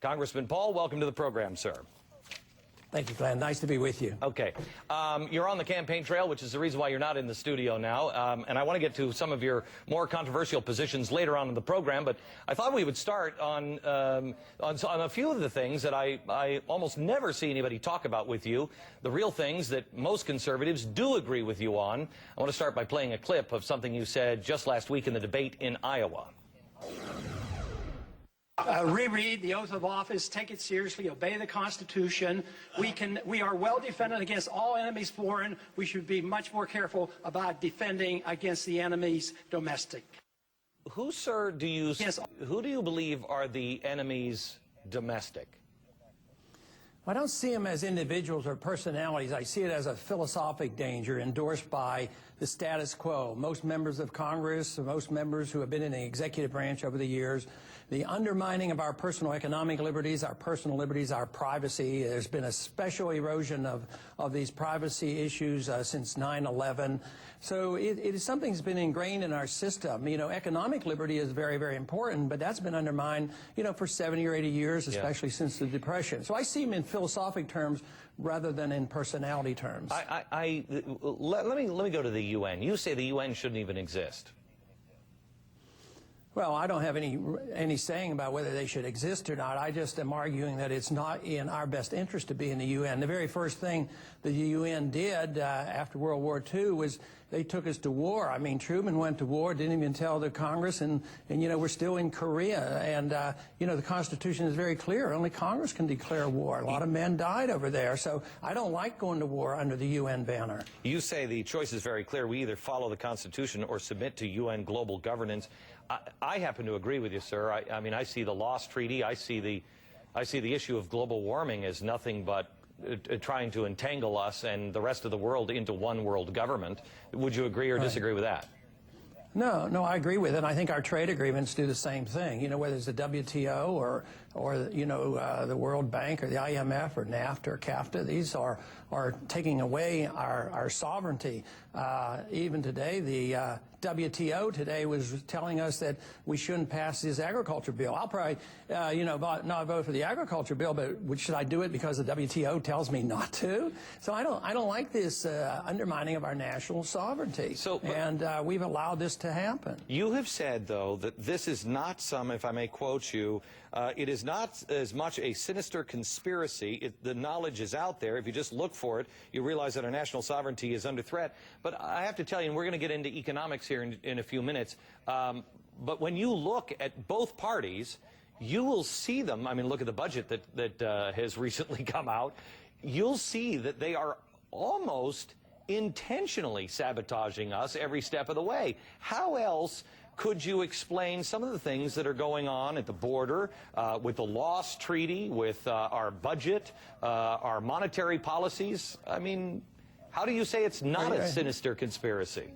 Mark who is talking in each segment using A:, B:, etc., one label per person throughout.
A: Congressman Paul, welcome to the program, sir.
B: Thank you, Glenn. Nice to be with you.
A: Okay. You're on the campaign trail, which is the reason why you're not in the studio now. And I want to get to some of your more controversial positions later on in the program. But I thought we would start on a few of the things that I almost never see anybody talk about with you, the real things that most conservatives do agree with you on. I want to start by playing a clip of something you said just last week in the debate in Iowa.
C: Reread the oath of office, take it seriously, obey the Constitution. We are well defended against all enemies foreign. We should be much more careful about defending against the enemies domestic.
A: Who, sir, who do you believe are the enemies domestic?
B: I don't see them as individuals or personalities. I see it as a philosophic danger endorsed by the status quo. Most members of Congress, most members who have been in the executive branch over the years, the undermining of our personal economic liberties, our personal liberties, our privacy. There's been a special erosion of these privacy issues since 9/11. So it is something that's been ingrained in our system. You know, economic liberty is very, very important, but that's been undermined, you know, for 70 or 80 years, especially since the Depression. So I see them in philosophic terms rather than in personality terms.
A: Let me go to the UN. You say the UN shouldn't even exist.
B: Well, I don't have any saying about whether they should exist or not. I just am arguing that it's not in our best interest to be in the UN. The very first thing the UN did after World War II was they took us to war. I mean, Truman went to war, didn't even tell the Congress, and you know, we're still in Korea. And, you know, the Constitution is very clear. Only Congress can declare war. A lot of men died over there. So I don't like going to war under the UN banner.
A: You say the choice is very clear. We either follow the Constitution or submit to UN global governance. I happen to agree with you, sir. I mean, I see the Lost Treaty. I see the issue of global warming as nothing but trying to entangle us and the rest of the world into one world government. Would you agree or disagree with that?
B: No, I agree with it. I think our trade agreements do the same thing. You know, whether it's the WTO or you know, the World Bank or the IMF or NAFTA or CAFTA, these are taking away our sovereignty. Even today, the WTO today was telling us that we shouldn't pass this agriculture bill. I'll probably, you know, not vote for the agriculture bill, but should I do it because the WTO tells me not to? So I don't like this undermining of our national sovereignty. And we've allowed this to happen.
A: You have said, though, that this is not some, if I may quote you, it is not as much a sinister conspiracy. The knowledge is out there. If you just look for it, you realize that our national sovereignty is under threat. But I have to tell you, and we're going to get into economics here in a few minutes, but when you look at both parties, you will see them. I mean, look at the budget that has recently come out. You'll see that they are almost intentionally sabotaging us every step of the way. How else could you explain some of the things that are going on at the border, with the Lost Treaty, with our budget, our monetary policies? I mean, how do you say it's not a sinister conspiracy?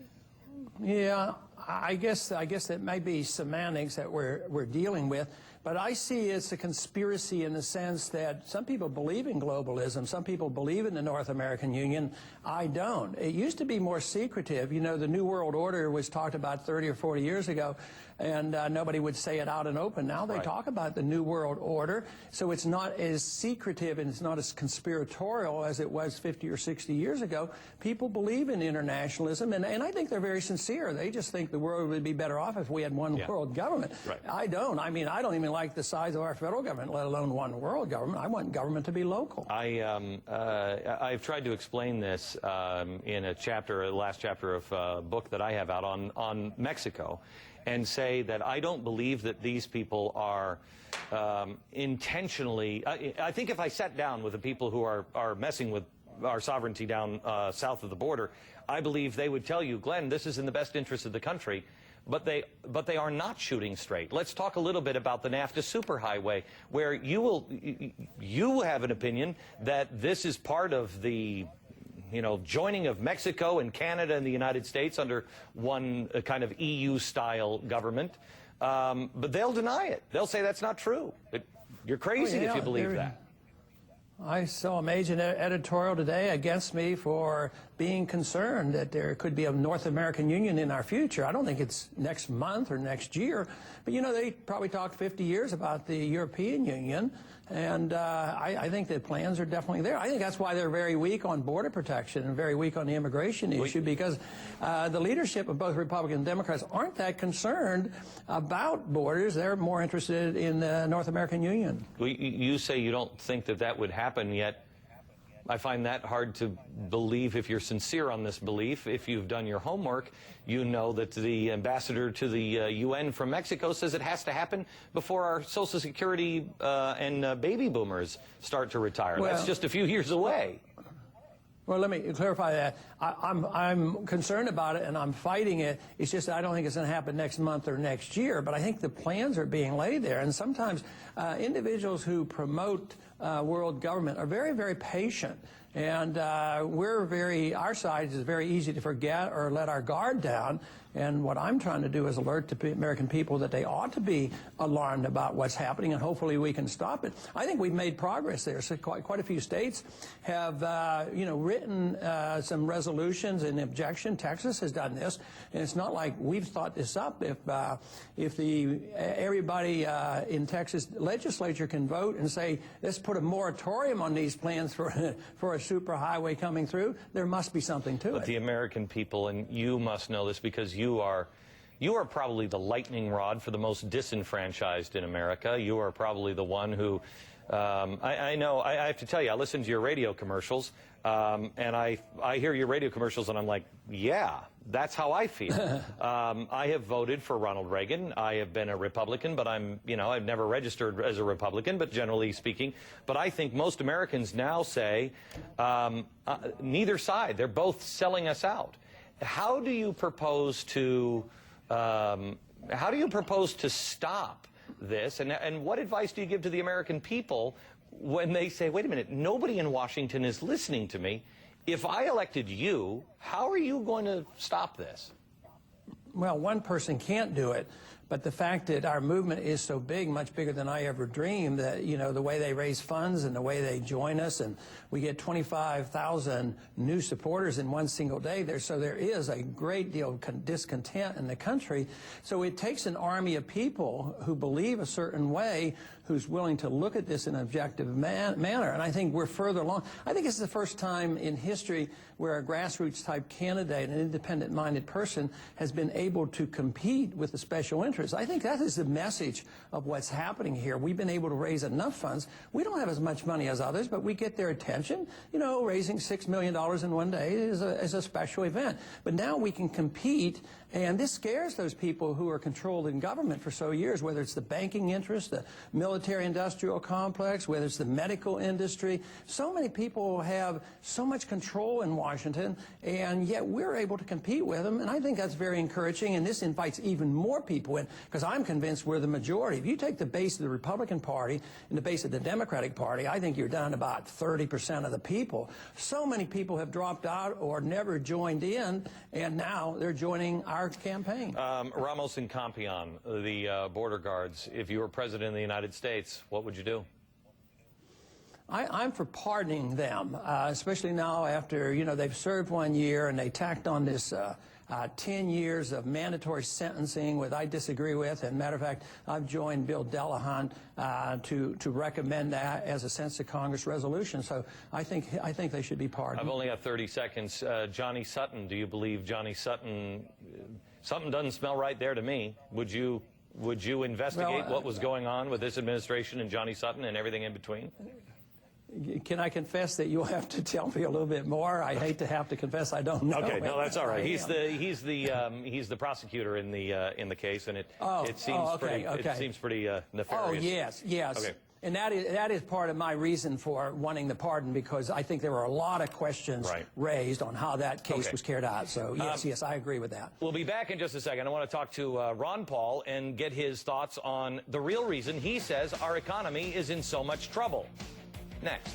B: Yeah, I guess it may be semantics that we're dealing with, but I see it's a conspiracy in the sense that some people believe in globalism, some people believe in the North American Union. I don't. It used to be more secretive. You know, the New World Order was talked about 30 or 40 years ago, and nobody would say it out and open. Now they talk about the New World Order, so it's not as secretive and it's not as conspiratorial as it was 50 or 60 years ago. People believe in internationalism, and I think they're very sincere. They just think the world would be better off if we had one world government. I don't. I mean, I don't even like the size of our federal government, let alone one world government. I want government to be local.
A: I've tried to explain this in a last chapter of a book that I have out on Mexico, and say that I don't believe that these people are intentionally. I think if I sat down with the people who are messing with our sovereignty down south of the border, I believe they would tell you, Glenn, this is in the best interest of the country. But they are not shooting straight. Let's talk a little bit about the NAFTA superhighway, where you have an opinion that this is part of the, you know, joining of Mexico and Canada and the United States under one kind of EU-style government. But they'll deny it. They'll say that's not true. You're crazy if you believe that.
B: I saw a major editorial today against me for being concerned that there could be a North American Union in our future. I don't think it's next month or next year, but you know, they probably talked 50 years about the European Union, and I think the plans are definitely there. I think that's why they're very weak on border protection and very weak on the immigration issue, because the leadership of both Republicans and Democrats aren't that concerned about borders. They're more interested in the North American Union.
A: Well, you say you don't think that that would happen, yet I find that hard to believe if you're sincere on this belief. If you've done your homework, you know that the ambassador to the UN from Mexico says it has to happen before our Social Security and baby boomers start to retire.
B: Well,
A: that's just a few years away.
B: Well, let me clarify that. I'm concerned about it, and I'm fighting it. It's just I don't think it's going to happen next month or next year, but I think the plans are being laid there. And sometimes individuals who promote world government are very, very patient. And our side is very easy to forget or let our guard down. And what I'm trying to do is alert the American people that they ought to be alarmed about what's happening, and hopefully we can stop it. I think we've made progress there. So quite a few states have, written some resolutions in objection. Texas has done this, and it's not like we've thought this up. If everybody in Texas legislature can vote and say, let's put a moratorium on these plans for a superhighway coming through, there must be something to it.
A: But the American people, and you must know this because you are probably the lightning rod for the most disenfranchised in America. You are probably the one who, I know, I have to tell you, I listen to your radio commercials, and I hear your radio commercials, and I'm like, yeah, that's how I feel. I have voted for Ronald Reagan. I have been a Republican, but I've never registered as a Republican, but generally speaking. But I think most Americans now say neither side. They're both selling us out. How do you propose to stop this? And what advice do you give to the American people when they say, wait a minute, nobody in Washington is listening to me? If I elected you, how are you going to stop this?
B: Well, one person can't do it, but the fact that our movement is so big, much bigger than I ever dreamed, that, the way they raise funds and the way they join us, and we get 25,000 new supporters in one single day. So there is a great deal of discontent in the country. So it takes an army of people who believe a certain way, who's willing to look at this in an objective manner. And I think we're further along. I think it's the first time in history where a grassroots-type candidate, an independent-minded person, has been able to compete with the special interests. I think that is the message of what's happening here. We've been able to raise enough funds. We don't have as much money as others, but we get their attention. Raising $6 million in one day is a special event. But now we can compete, and this scares those people who are controlled in government for so years, whether it's the banking interest, the military-industrial complex, whether it's the medical industry. So many people have so much control in Washington, and yet we're able to compete with them, and I think that's very encouraging, and this invites even more people in, because I'm convinced we're the majority. If you take the base of the Republican Party and the base of the Democratic Party, I think you're down to about 30% of the people. So many people have dropped out or never joined in, and now they're joining our campaign.
A: Ramos and Campion, the border guards, if you were president of the United States, what would you do?
B: I'm for pardoning them, especially now after, they've served 1 year and they tacked on this 10 years of mandatory sentencing, which I disagree with. And matter of fact, I've joined Bill Delahunt to recommend that as a sense of Congress resolution. So I think they should be pardoned.
A: I've only got 30 seconds. Johnny Sutton, do you believe Johnny Sutton? Something doesn't smell right there to me. Would you investigate what was going on with this administration and Johnny Sutton and everything in between?
B: Can I confess that you'll have to tell me a little bit more? I hate to have to confess I don't know.
A: Okay, no, that's all right. He's the prosecutor in the case, and it seems pretty nefarious.
B: Oh yes. Okay. And that is part of my reason for wanting the pardon, because I think there were a lot of questions raised on how that case was carried out. So yes, I agree with that.
A: We'll be back in just a second. I want to talk to Ron Paul and get his thoughts on the real reason he says our economy is in so much trouble. Next.